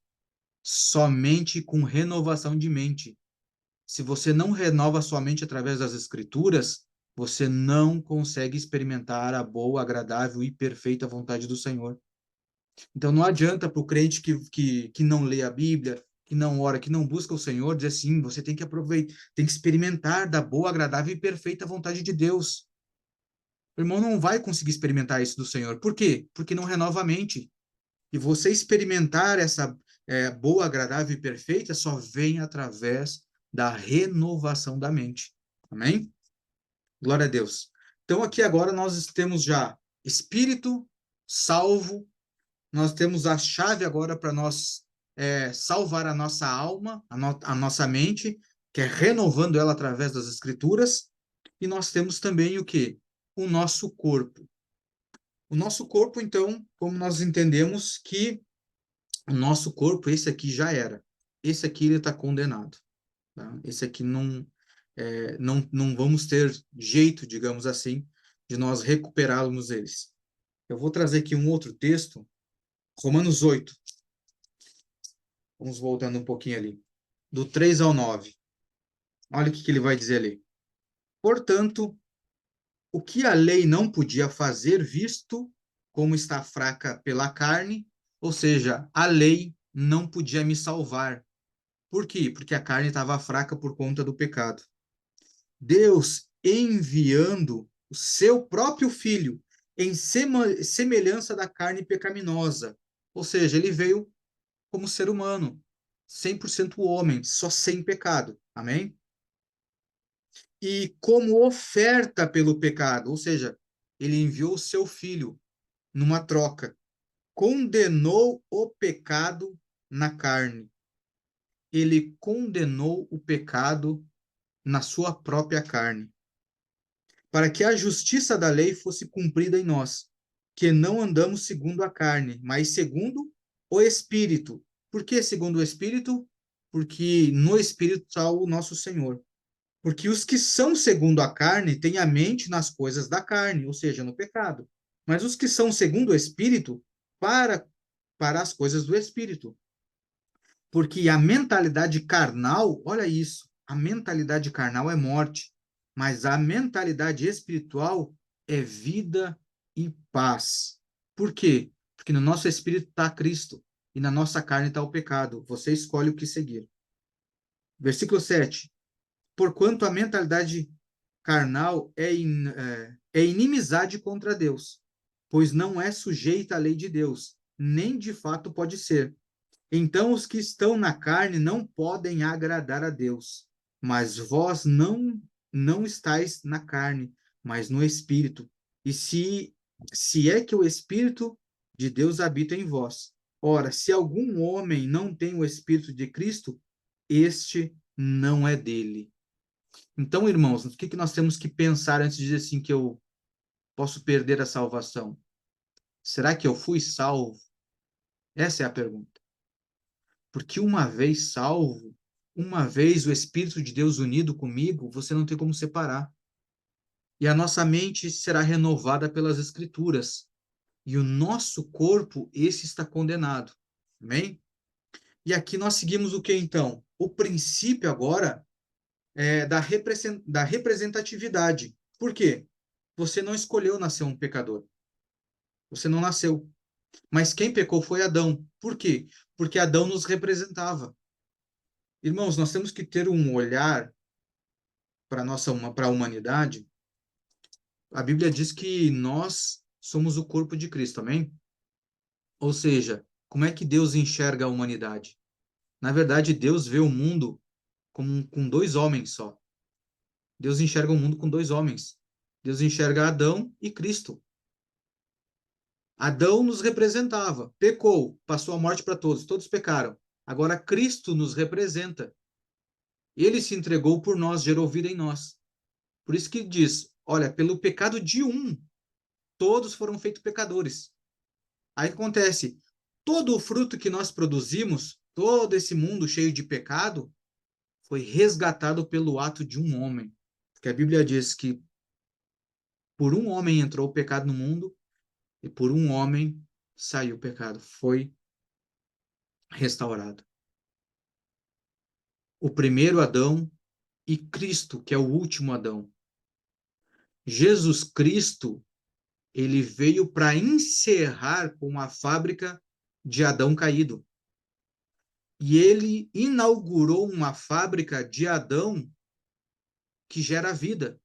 Somente com renovação de mente. Se você não renova sua mente através das Escrituras, você não consegue experimentar a boa, agradável e perfeita vontade do Senhor. Então não adianta para o crente que não lê a Bíblia, que não ora, que não busca o Senhor, dizer assim, você tem que aproveitar, tem que experimentar da boa, agradável e perfeita vontade de Deus. O irmão não vai conseguir experimentar isso do Senhor. Por quê? Porque não renova a mente. E você experimentar essa boa, agradável e perfeita só vem através da renovação da mente. Amém? Glória a Deus. Então aqui agora nós temos já espírito salvo, nós temos a chave agora para nós salvar a nossa alma, a nossa mente, que é renovando ela através das escrituras, e nós temos também o quê? O nosso corpo. O nosso corpo, então, como nós entendemos que o nosso corpo, esse aqui já era. Esse aqui ele está condenado. Tá? Esse aqui não vamos ter jeito, digamos assim, de nós recuperarmos eles. Eu vou trazer aqui um outro texto, Romanos 8. Vamos voltando um pouquinho ali. Do 3 ao 9. Olha o que ele vai dizer ali. Portanto, o que a lei não podia fazer, visto como está fraca pela carne, ou seja, a lei não podia me salvar. Por quê? Porque a carne estava fraca por conta do pecado. Deus enviando o seu próprio filho em semelhança da carne pecaminosa. Ou seja, ele veio como ser humano, 100% homem, só sem pecado. Amém? E como oferta pelo pecado, ou seja, ele enviou o seu filho numa troca, condenou o pecado na carne. Ele condenou o pecado na sua própria carne, para que a justiça da lei fosse cumprida em nós, que não andamos segundo a carne, mas segundo o Espírito. Por que segundo o Espírito? Porque no Espírito está o nosso Senhor. Porque os que são segundo a carne têm a mente nas coisas da carne, ou seja, no pecado. Mas os que são segundo o Espírito, para, para as coisas do Espírito. Porque a mentalidade carnal, olha isso, a mentalidade carnal é morte, mas a mentalidade espiritual é vida e paz. Por quê? Porque no nosso espírito está Cristo e na nossa carne está o pecado. Você escolhe o que seguir. Versículo 7. Porquanto a mentalidade carnal é inimizade contra Deus, pois não é sujeita à lei de Deus, nem de fato pode ser. Então os que estão na carne não podem agradar a Deus. Mas vós não estáis na carne, mas no Espírito. E se é que o Espírito de Deus habita em vós. Ora, se algum homem não tem o Espírito de Cristo, este não é dele. Então, irmãos, o que nós temos que pensar antes de dizer assim que eu posso perder a salvação? Será que eu fui salvo? Essa é a pergunta. Porque uma vez salvo, uma vez o Espírito de Deus unido comigo, você não tem como separar. E a nossa mente será renovada pelas Escrituras. E o nosso corpo, esse está condenado. Amém? E aqui nós seguimos o que então? O princípio agora é da representatividade. Por quê? Você não escolheu nascer um pecador. Você não nasceu. Mas quem pecou foi Adão. Por quê? Porque Adão nos representava. Irmãos, nós temos que ter um olhar para a humanidade. A Bíblia diz que nós somos o corpo de Cristo, amém? Ou seja, como é que Deus enxerga a humanidade? Na verdade, Deus vê o mundo com dois homens só. Deus enxerga o mundo com dois homens. Deus enxerga Adão e Cristo. Adão nos representava, pecou, passou a morte para todos, todos pecaram. Agora Cristo nos representa. Ele se entregou por nós, gerou vida em nós. Por isso que diz, olha, pelo pecado de um, todos foram feitos pecadores. Aí acontece, todo o fruto que nós produzimos, todo esse mundo cheio de pecado, foi resgatado pelo ato de um homem. Porque a Bíblia diz que por um homem entrou o pecado no mundo e por um homem saiu o pecado. Foi restaurado. O primeiro Adão e Cristo, que é o último Adão. Jesus Cristo, ele veio para encerrar com a fábrica de Adão caído. E ele inaugurou uma fábrica de Adão que gera vida.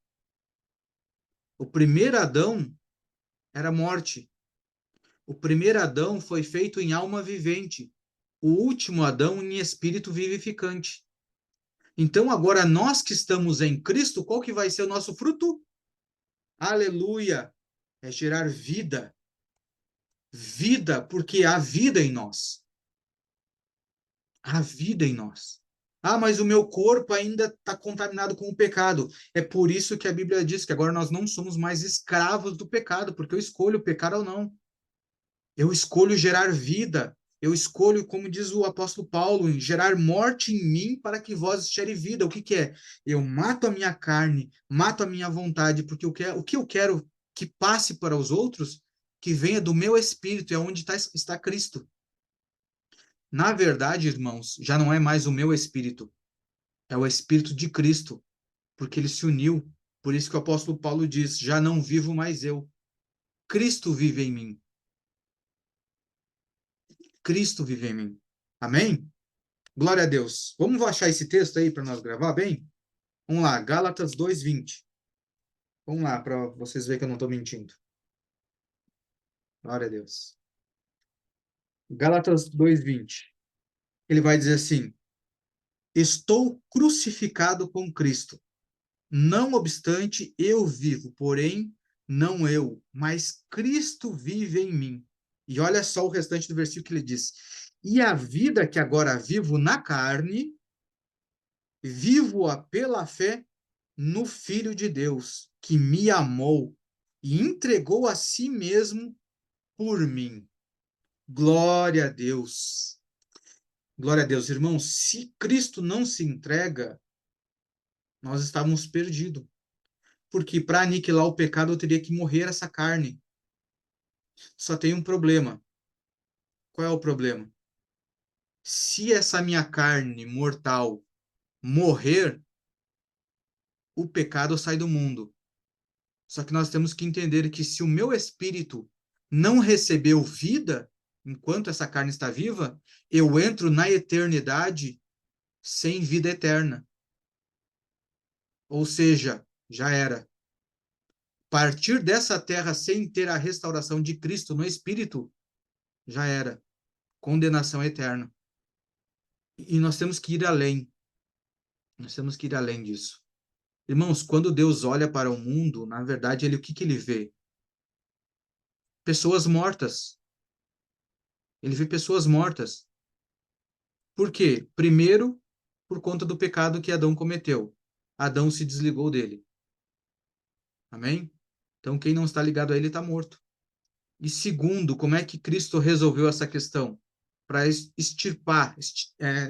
O primeiro Adão era morte. O primeiro Adão foi feito em alma vivente. O último Adão em espírito vivificante. Então, agora nós que estamos em Cristo, qual que vai ser o nosso fruto? Aleluia! É gerar vida. Vida, porque há vida em nós. Há vida em nós. Ah, mas o meu corpo ainda está contaminado com o pecado. É por isso que a Bíblia diz que agora nós não somos mais escravos do pecado, porque eu escolho pecar ou não. Eu escolho gerar vida. Eu escolho, como diz o apóstolo Paulo, gerar morte em mim para que vós gere vida. O que que é? Eu mato a minha carne, mato a minha vontade, porque o que eu quero que passe para os outros, que venha do meu espírito, é onde está Cristo. Na verdade, irmãos, já não é mais o meu espírito, é o espírito de Cristo, porque ele se uniu. Por isso que o apóstolo Paulo diz: já não vivo mais eu, Cristo vive em mim. Cristo vive em mim. Amém? Glória a Deus. Vamos achar esse texto aí para nós gravar bem? Vamos lá, Gálatas 2:20. Vamos lá, para vocês verem que eu não estou mentindo. Glória a Deus. Gálatas 2:20. Ele vai dizer assim: estou crucificado com Cristo. Não obstante, eu vivo, porém, não eu, mas Cristo vive em mim. E olha só o restante do versículo que ele diz: e a vida que agora vivo na carne, vivo-a pela fé no Filho de Deus, que me amou e entregou a si mesmo por mim. Glória a Deus. Glória a Deus, irmãos. Se Cristo não se entrega, nós estávamos perdidos. Porque para aniquilar o pecado eu teria que morrer essa carne. Só tem um problema. Qual é o problema? Se essa minha carne mortal morrer, o pecado sai do mundo. Só que nós temos que entender que se o meu espírito não recebeu vida, enquanto essa carne está viva, eu entro na eternidade sem vida eterna. Ou seja, já era. Partir dessa terra sem ter a restauração de Cristo no espírito, já era. Condenação eterna. E nós temos que ir além. Nós temos que ir além disso. Irmãos, quando Deus olha para o mundo, na verdade, o que ele vê? Pessoas mortas. Ele vê pessoas mortas. Por quê? Primeiro, por conta do pecado que Adão cometeu. Adão se desligou dele. Amém? Então, quem não está ligado a ele está morto. E segundo, como é que Cristo resolveu essa questão? Para extirpar,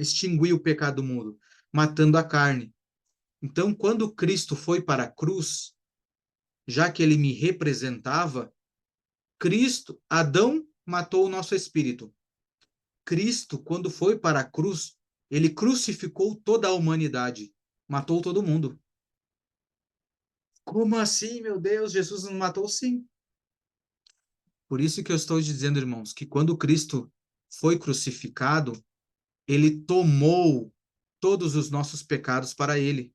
extinguir o pecado do mundo, matando a carne. Então, quando Cristo foi para a cruz, já que ele me representava, Adão matou o nosso espírito. Cristo, quando foi para a cruz, ele crucificou toda a humanidade, matou todo mundo. Como assim, meu Deus? Jesus não matou? Sim. Por isso que eu estou dizendo, irmãos, que quando Cristo foi crucificado, ele tomou todos os nossos pecados para ele.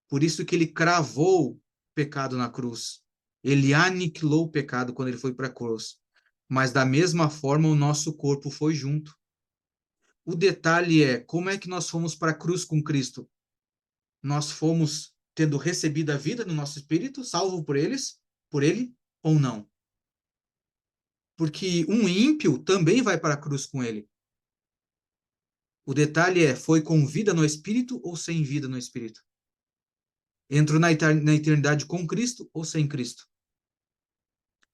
Por isso que ele cravou o pecado na cruz. Ele aniquilou o pecado quando ele foi para a cruz. Mas da mesma forma, o nosso corpo foi junto. O detalhe é como é que nós fomos para a cruz com Cristo? Nós fomos tendo recebido a vida no nosso espírito, salvo por ele ou não? Porque um ímpio também vai para a cruz com ele. O detalhe é, foi com vida no espírito ou sem vida no espírito? Entrou na eternidade com Cristo ou sem Cristo?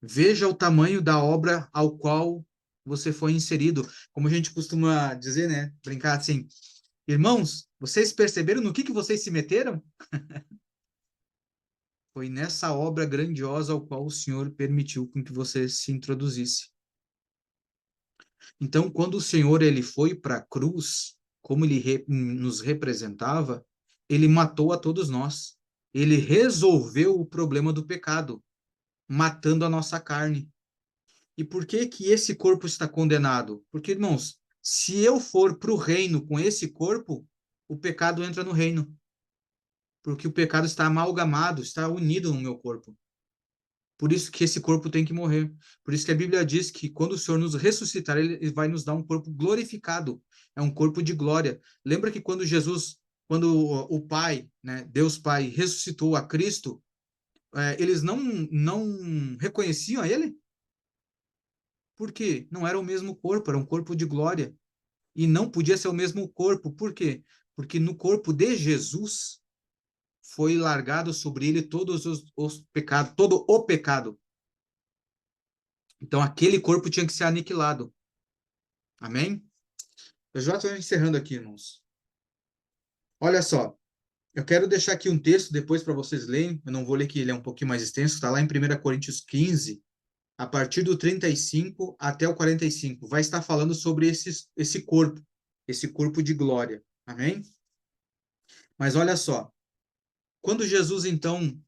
Veja o tamanho da obra ao qual você foi inserido. Como a gente costuma dizer, né? Brincar assim, irmãos, vocês perceberam no que vocês se meteram? Foi nessa obra grandiosa ao qual o Senhor permitiu com que você se introduzisse. Então, quando o Senhor ele foi para a cruz, como ele nos representava, ele matou a todos nós. Ele resolveu o problema do pecado, matando a nossa carne. E por que que esse corpo está condenado? Porque, irmãos, se eu for para o reino com esse corpo, o pecado entra no reino. Porque o pecado está amalgamado, está unido no meu corpo. Por isso que esse corpo tem que morrer. Por isso que a Bíblia diz que quando o Senhor nos ressuscitar, ele vai nos dar um corpo glorificado. É um corpo de glória. Lembra que quando o Pai, né, Deus Pai, ressuscitou a Cristo, eles não reconheciam a ele? Por quê? Não era o mesmo corpo, era um corpo de glória. E não podia ser o mesmo corpo. Por quê? Porque no corpo de Jesus foi largado sobre ele todos os pecados, todo o pecado. Então aquele corpo tinha que ser aniquilado. Amém? Eu já estou encerrando aqui, irmãos. Olha só, eu quero deixar aqui um texto depois para vocês lerem. Eu não vou ler que ele é um pouquinho mais extenso. Está lá em 1 Coríntios 15, a partir do 35 até o 45. Vai estar falando sobre esse corpo de glória. Amém? Mas olha só, quando Jesus então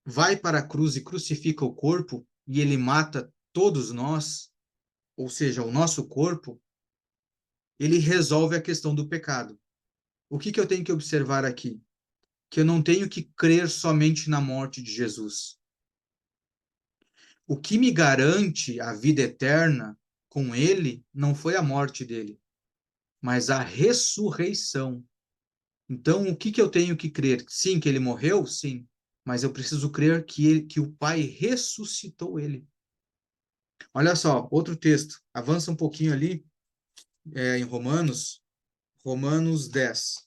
vai para a cruz e crucifica o corpo e ele mata todos nós, ou seja, o nosso corpo, ele resolve a questão do pecado. O que eu tenho que observar aqui? Que eu não tenho que crer somente na morte de Jesus. O que me garante a vida eterna com ele não foi a morte dele, mas a ressurreição. Então, o que eu tenho que crer? Sim, que ele morreu? Sim. Mas eu preciso crer que o Pai ressuscitou ele. Olha só, outro texto. Avança um pouquinho ali, em Romanos 10.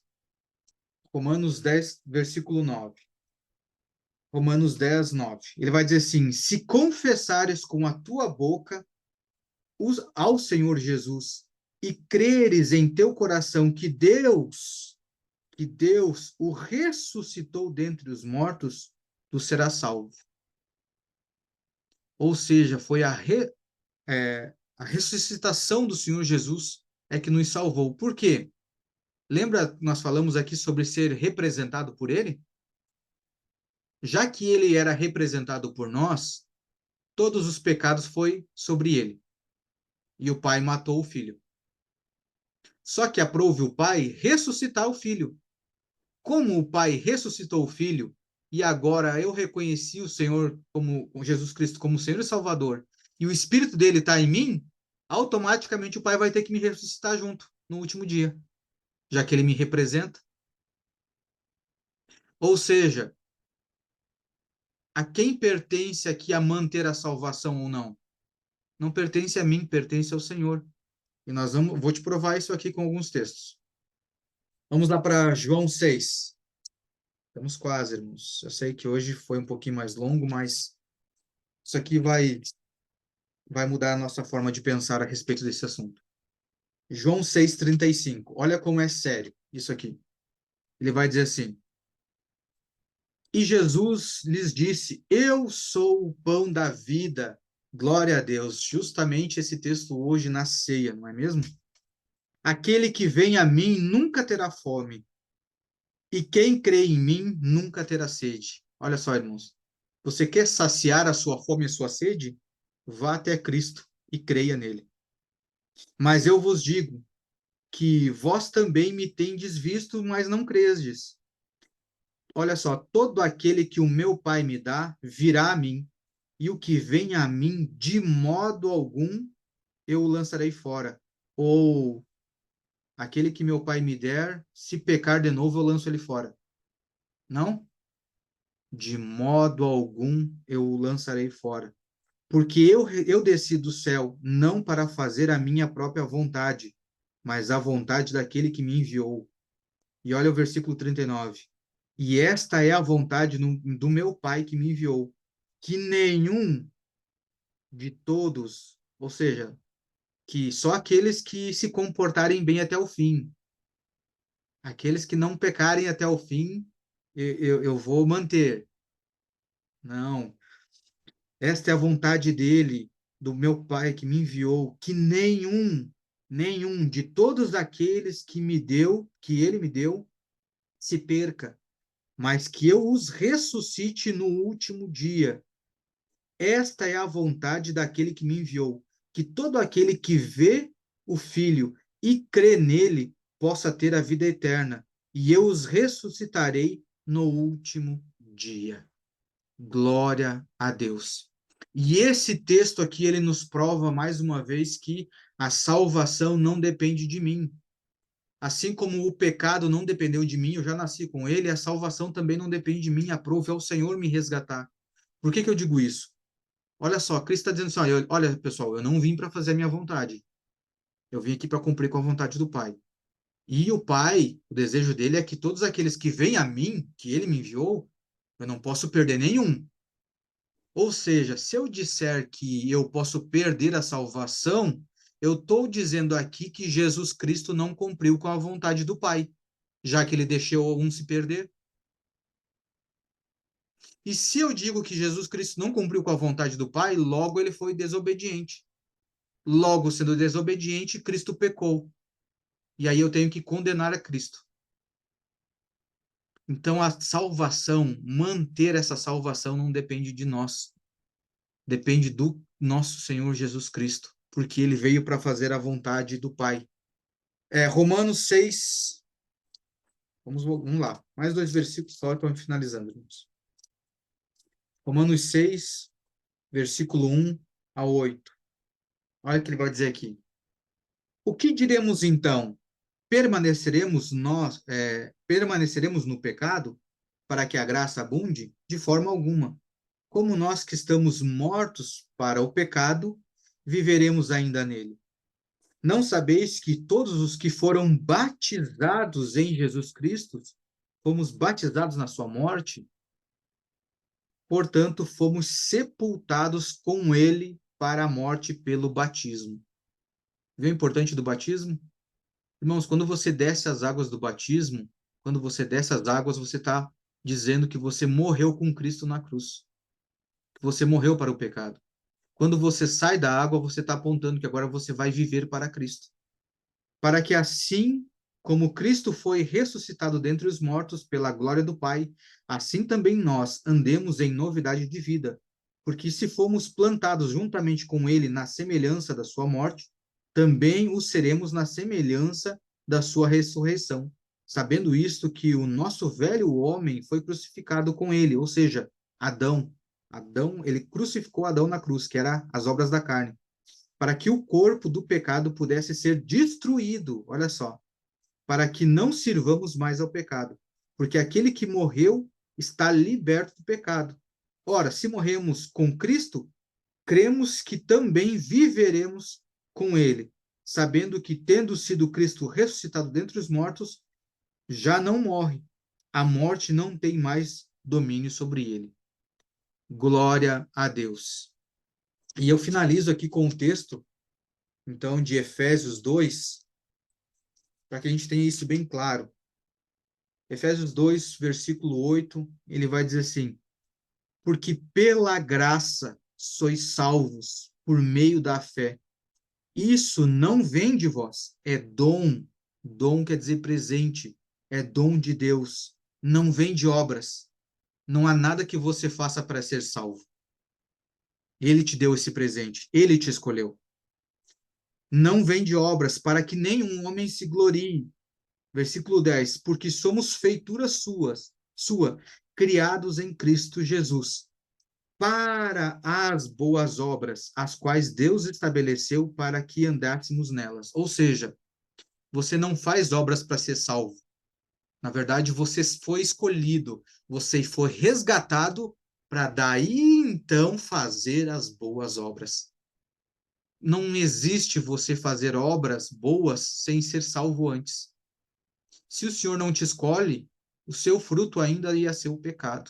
Romanos 10, versículo 9. Romanos 10, 9. Ele vai dizer assim: se confessares com a tua boca ao Senhor Jesus e creres em teu coração que Deus o ressuscitou dentre os mortos, tu serás salvo. Ou seja, foi a ressuscitação do Senhor Jesus é que nos salvou. Por quê? Lembra que nós falamos aqui sobre ser representado por ele? Já que ele era representado por nós, todos os pecados foi sobre ele. E o pai matou o filho. Só que aprove o pai ressuscitar o filho. Como o pai ressuscitou o filho, e agora eu reconheci o Senhor como Jesus Cristo como Senhor e Salvador, e o Espírito dele está em mim, automaticamente o pai vai ter que me ressuscitar junto no último dia, já que ele me representa. Ou seja, a quem pertence aqui a manter a salvação ou não? Não pertence a mim, pertence ao Senhor. E vou te provar isso aqui com alguns textos. Vamos lá para João 6. Estamos quase, irmãos. Eu sei que hoje foi um pouquinho mais longo, mas isso aqui vai mudar a nossa forma de pensar a respeito desse assunto. João 6,35. Olha como é sério isso aqui. Ele vai dizer assim: E Jesus lhes disse: Eu sou o pão da vida. Glória a Deus. Justamente esse texto hoje na ceia, não é mesmo? Aquele que vem a mim nunca terá fome, e quem crê em mim nunca terá sede. Olha só, irmãos. Você quer saciar a sua fome e a sua sede? Vá até Cristo e creia nele. Mas eu vos digo que vós também me tendes visto, mas não crezes. Olha só, todo aquele que o meu Pai me dá, virá a mim, e o que vem a mim, de modo algum, eu o lançarei fora. Ou aquele que meu Pai me der, se pecar de novo, eu lanço ele fora. Não? De modo algum eu o lançarei fora. Porque eu desci do céu não para fazer a minha própria vontade, mas a vontade daquele que me enviou. E olha o versículo 39. E esta é a vontade do meu Pai que me enviou, que nenhum de todos, ou seja, que só aqueles que se comportarem bem até o fim, aqueles que não pecarem até o fim, eu vou manter. Não, esta é a vontade dele, do meu Pai que me enviou, que nenhum de todos aqueles que me deu, que ele me deu, se perca, mas que eu os ressuscite no último dia. Esta é a vontade daquele que me enviou, que todo aquele que vê o Filho e crê nele possa ter a vida eterna, e eu os ressuscitarei no último dia. Glória a Deus. E esse texto aqui, ele nos prova mais uma vez que a salvação não depende de mim. Assim como o pecado não dependeu de mim, eu já nasci com ele, a salvação também não depende de mim, aprove ao Senhor me resgatar. Por que que eu digo isso? Olha só, Cristo está dizendo assim, olha, pessoal, eu não vim para fazer a minha vontade. Eu vim aqui para cumprir com a vontade do Pai. E o Pai, o desejo dele é que todos aqueles que vêm a mim, que ele me enviou, eu não posso perder nenhum. Ou seja, se eu disser que eu posso perder a salvação, eu estou dizendo aqui que Jesus Cristo não cumpriu com a vontade do Pai, já que ele deixou um se perder. E se eu digo que Jesus Cristo não cumpriu com a vontade do Pai, logo ele foi desobediente. Logo, sendo desobediente, Cristo pecou. E aí eu tenho que condenar a Cristo. Então a salvação, manter essa salvação não depende de nós. Depende do nosso Senhor Jesus Cristo, porque ele veio para fazer a vontade do Pai. Romanos 6, vamos lá, mais dois versículos só para finalizando, irmãos. Romanos 6, versículo 1 a 8. Olha o que ele vai dizer aqui. O que diremos então? Permaneceremos no pecado para que a graça abunde? De forma alguma. Como nós que estamos mortos para o pecado, viveremos ainda nele. Não sabeis que todos os que foram batizados em Jesus Cristo, fomos batizados na sua morte? Portanto, fomos sepultados com ele para a morte pelo batismo. Viu o importante do batismo? Irmãos, quando você desce as águas do batismo, quando você desce as águas, você está dizendo que você morreu com Cristo na cruz, que você morreu para o pecado. Quando você sai da água, você está apontando que agora você vai viver para Cristo, para que assim como Cristo foi ressuscitado dentre os mortos pela glória do Pai, assim também nós andemos em novidade de vida. Porque se fomos plantados juntamente com ele na semelhança da sua morte, também o seremos na semelhança da sua ressurreição. Sabendo isto, que o nosso velho homem foi crucificado com ele, ou seja, Adão. Adão, ele crucificou Adão na cruz, que era as obras da carne, para que o corpo do pecado pudesse ser destruído. Olha só, para que não sirvamos mais ao pecado, porque aquele que morreu está liberto do pecado. Ora, se morremos com Cristo, cremos que também viveremos com ele, sabendo que, tendo sido Cristo ressuscitado dentre os mortos, já não morre. A morte não tem mais domínio sobre ele. Glória a Deus. E eu finalizo aqui com o texto, então, de Efésios 2, para que a gente tenha isso bem claro. Efésios 2, versículo 8, ele vai dizer assim: porque pela graça sois salvos por meio da fé. Isso não vem de vós, é dom. Dom quer dizer presente, é dom de Deus. Não vem de obras. Não há nada que você faça para ser salvo. Ele te deu esse presente, ele te escolheu. Não vem de obras, para que nenhum homem se glorie. Versículo 10, porque somos feituras sua, criados em Cristo Jesus, para as boas obras, as quais Deus estabeleceu para que andássemos nelas. Ou seja, você não faz obras para ser salvo. Na verdade, você foi escolhido, você foi resgatado para daí então fazer as boas obras. Não existe você fazer obras boas sem ser salvo antes. Se o Senhor não te escolhe, o seu fruto ainda ia ser o pecado.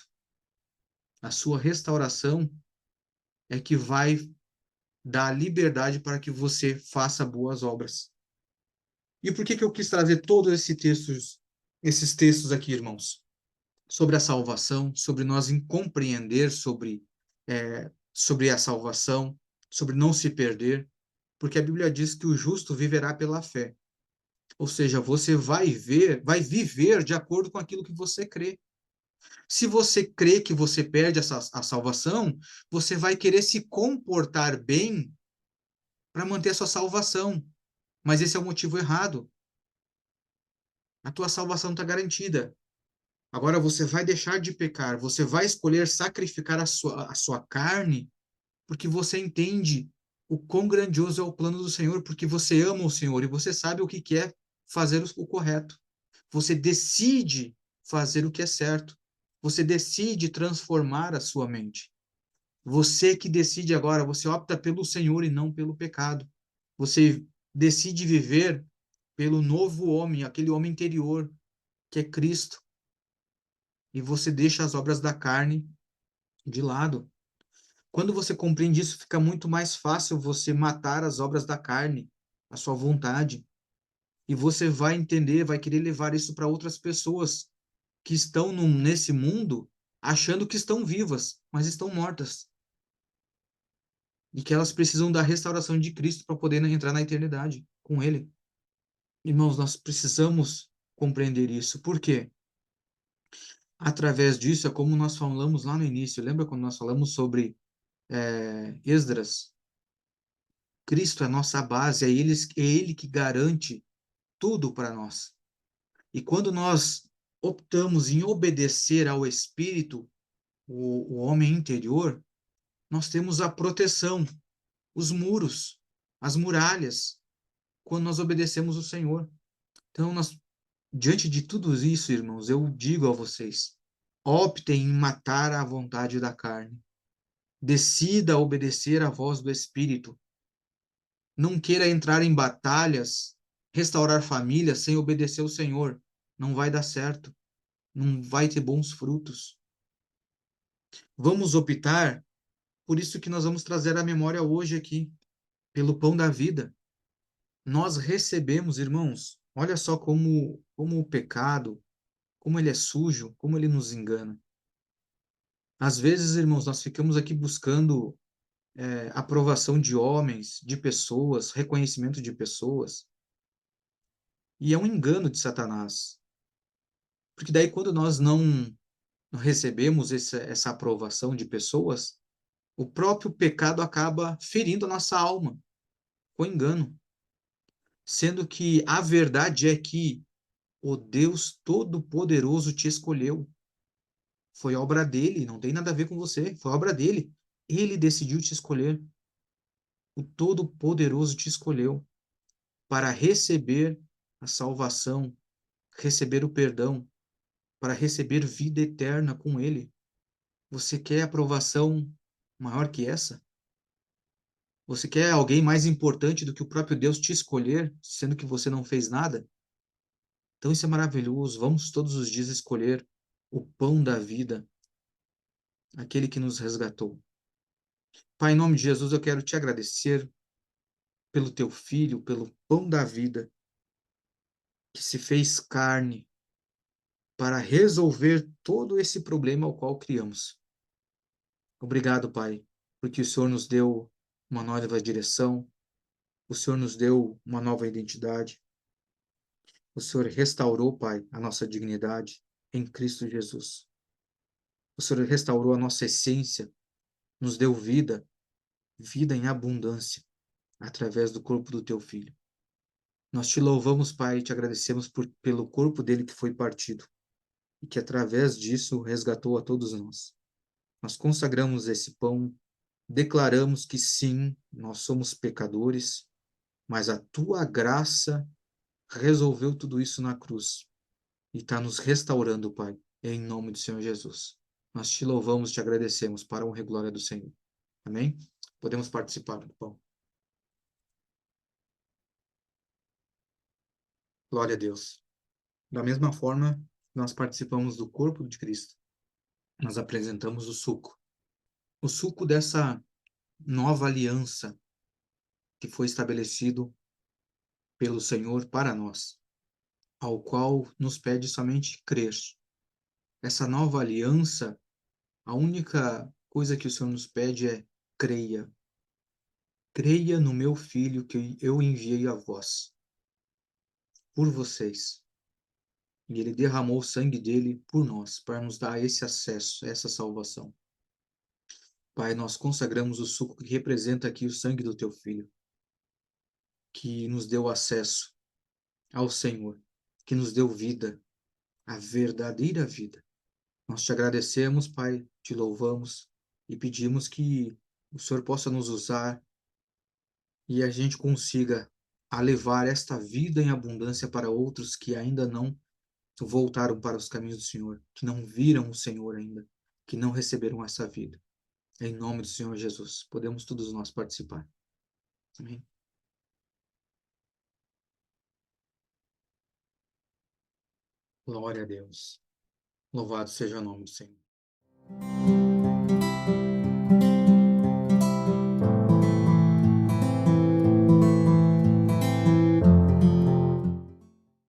A sua restauração é que vai dar liberdade para que você faça boas obras. E por que eu quis trazer todos esses textos aqui, irmãos? Sobre a salvação, sobre nós compreender sobre a salvação, sobre não se perder, porque a Bíblia diz que o justo viverá pela fé. Ou seja, você vai viver de acordo com aquilo que você crê. Se você crê que você perde a salvação, você vai querer se comportar bem para manter a sua salvação. Mas esse é o motivo errado. A tua salvação está garantida. Agora você vai deixar de pecar, você vai escolher sacrificar a sua carne, porque você entende o quão grandioso é o plano do Senhor, porque você ama o Senhor e você sabe o que é fazer o correto. Você decide fazer o que é certo. Você decide transformar a sua mente. Você que decide agora, você opta pelo Senhor e não pelo pecado. Você decide viver pelo novo homem, aquele homem interior, que é Cristo. E você deixa as obras da carne de lado. Quando você compreende isso, fica muito mais fácil você matar as obras da carne, a sua vontade. E você vai entender, vai querer levar isso para outras pessoas que estão nesse mundo achando que estão vivas, mas estão mortas. E que elas precisam da restauração de Cristo para poder entrar na eternidade com Ele. Irmãos, nós precisamos compreender isso. Por quê? Através disso, é como nós falamos lá no início. Lembra quando nós falamos sobre Esdras? Cristo é nossa base, é ele que garante tudo para nós. E quando nós optamos em obedecer ao Espírito, o homem interior, nós temos a proteção, os muros, as muralhas, quando nós obedecemos o Senhor. Então, diante de tudo isso, irmãos, eu digo a vocês, optem em matar a vontade da carne. Decida obedecer à voz do Espírito. Não queira entrar em batalhas, restaurar famílias sem obedecer ao Senhor. Não vai dar certo. Não vai ter bons frutos. Vamos optar, por isso que nós vamos trazer a memória hoje aqui, pelo pão da vida. Nós recebemos, irmãos, olha só como o pecado, como ele é sujo, como ele nos engana. Às vezes, irmãos, nós ficamos aqui buscando aprovação de homens, de pessoas, reconhecimento de pessoas, E é um engano de Satanás. Porque daí, quando nós não recebemos essa aprovação de pessoas, o próprio pecado acaba ferindo a nossa alma com engano. Sendo que a verdade é que o Deus Todo-Poderoso te escolheu. Foi obra dele, não tem nada a ver com você, foi obra dele. Ele decidiu te escolher. O Todo-Poderoso te escolheu para receber a salvação, receber o perdão, para receber vida eterna com ele. Você quer aprovação maior que essa? Você quer alguém mais importante do que o próprio Deus te escolher, sendo que você não fez nada? Então isso é maravilhoso. Vamos todos os dias escolher o pão da vida, aquele que nos resgatou. Pai, em nome de Jesus, eu quero te agradecer pelo teu filho, pelo pão da vida que se fez carne para resolver todo esse problema ao qual criamos. Obrigado, Pai, porque o Senhor nos deu uma nova direção, o Senhor nos deu uma nova identidade, o Senhor restaurou, Pai, a nossa dignidade em Cristo Jesus. O Senhor restaurou a nossa essência, nos deu vida, vida em abundância, através do corpo do teu filho. Nós te louvamos, Pai, e te agradecemos pelo corpo dele que foi partido e que através disso resgatou a todos nós. Nós consagramos esse pão, declaramos que sim, nós somos pecadores, mas a tua graça resolveu tudo isso na cruz e está nos restaurando, Pai, em nome do Senhor Jesus. Nós te louvamos, te agradecemos para a honra e glória do Senhor. Amém? Podemos participar do pão. Glória a Deus. Da mesma forma, nós participamos do corpo de Cristo. Nós apresentamos o suco dessa nova aliança que foi estabelecido pelo Senhor para nós, ao qual nos pede somente crer. Essa nova aliança, a única coisa que o Senhor nos pede é creia. Creia no meu filho que eu enviei a vós, por vocês. E ele derramou o sangue dele por nós, para nos dar esse acesso, essa salvação. Pai, nós consagramos o suco que representa aqui o sangue do teu filho, que nos deu acesso ao Senhor, que nos deu vida, a verdadeira vida. Nós te agradecemos, Pai, te louvamos e pedimos que o Senhor possa nos usar e a gente consiga a levar esta vida em abundância para outros que ainda não voltaram para os caminhos do Senhor, que não viram o Senhor ainda, que não receberam essa vida. Em nome do Senhor Jesus, podemos todos nós participar. Amém. Glória a Deus. Louvado seja o nome do Senhor.